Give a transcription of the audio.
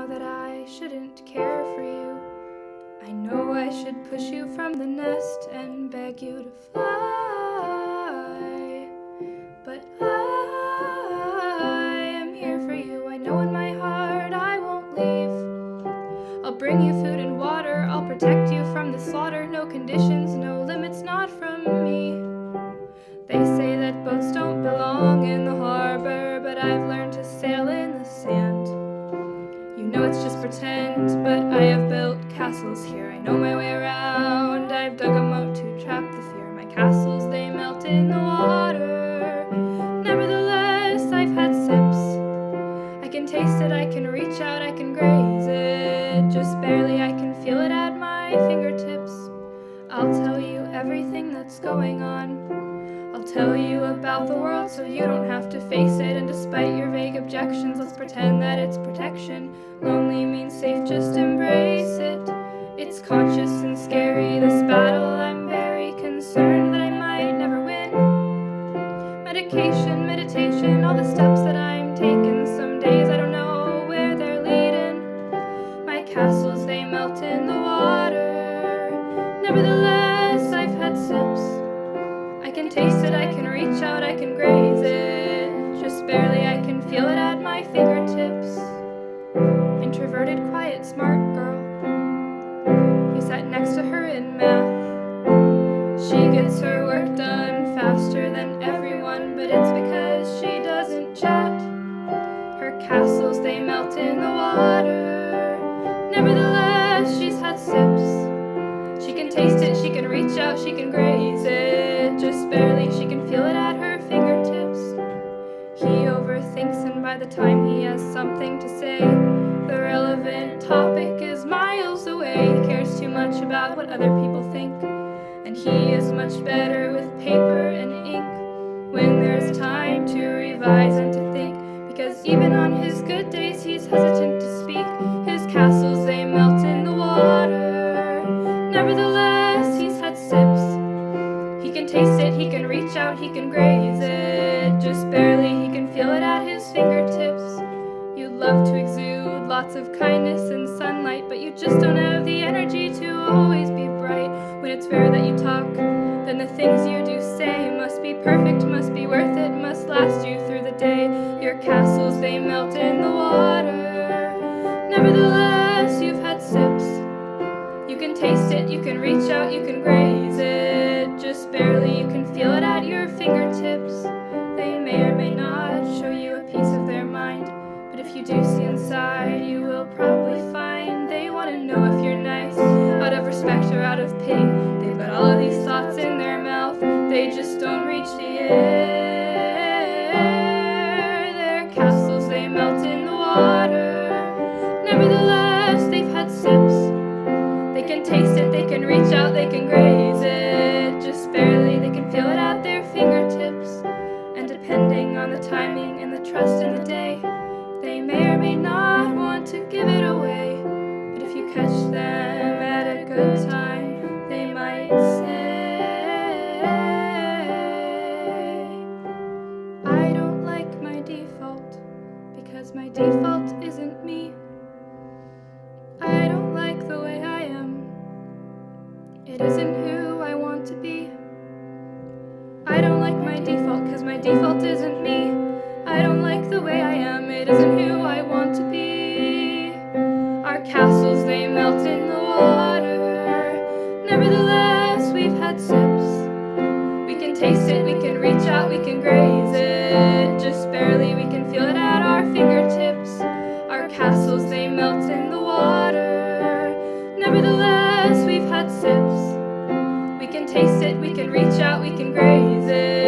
know that I shouldn't care for you. I know I should push you from the nest and beg you to fly. But I am here for you. I know in my heart I won't leave. I'll bring you food and water. I'll protect you from the slaughter. No conditions, no limits, not from me. They say that boats don't belong in the harbor, but I've learned to sail in the sand. You know it's just pretend, but I have built castles here. I know my way around. I've dug a moat to trap the fear. My castles, they melt in the water. Nevertheless, I've had sips. I can taste it, I can reach out, I can graze it. Just barely, I can feel it at my fingertips. I'll tell you everything that's going on. I'll tell you about the world so you don't have to face it. And despite your vague objections, let's pretend that it's protection. Lonely means safe, just embrace it. It's conscious and scary, this battle. I'm very concerned that I might never win. Medication, meditation, all the steps that I'm taking. Some days I don't know where they're leading. My castles, they melt in the water. Nevertheless, I've had sips. I can taste it, I can reach out, I can graze it. Just barely, I can feel it at my fingertips. Introverted, quiet, smart girl. You sat next to her in math. She gets her work done faster than everyone, but it's because she doesn't chat. Her castles, they melt in the water. Nevertheless, she's had sips. She can taste it, she can reach out, she can graze it. Just barely, she can feel it at her fingertips. He overthinks, and by the time he has something to say, the relevant topic is miles away. He cares too much about what other people think, and he is much better with paper and ink when there's time to revise and to think. Because even on his good days, he's hesitant to speak. His castles, they melt in the water. Nevertheless, he's had sips. He can taste it, he can reach out, he can graze it. Just barely, he can feel it at his fingertips. You love to exude lots of kindness and sunlight, but you just don't have the energy to always be bright. When it's rare that you talk, then the things you do say must be perfect, must be worth it, must last you through the day. Your castles, they melt in the water. Nevertheless, you've had sips. You can taste it, you can reach out, you can graze it. Just barely, you can feel it at your fingertips. They may or may not show you a piece of their mind, but if you do see inside, you will probably find they want to know if you're nice, out of respect or out of pity. They've got all of these thoughts in their mouth, they just don't reach the air. Their castles, they melt in the water. Nevertheless, they've had sips. They can taste it, they can reach out, they can graze it. Just barely, they can feel it at their fingertips. And depending on the timing and the trust in the day, they may or may not want to give it away. But if you catch them at a good time, they might say, I don't like my default, because my default isn't me. I don't like the way I am. It isn't who I want to be. I don't like my default, cause my default isn't me. I don't like the way I am. It isn't who I want to be. Our castles, they melt in the water. Nevertheless, we've had sips. We can taste it, we can reach out, we can graze it. Just barely, we can feel it at our fingertips. Our castles, they melt in the water. Nevertheless, we've had sips. We can taste it, we can reach out, we can graze it.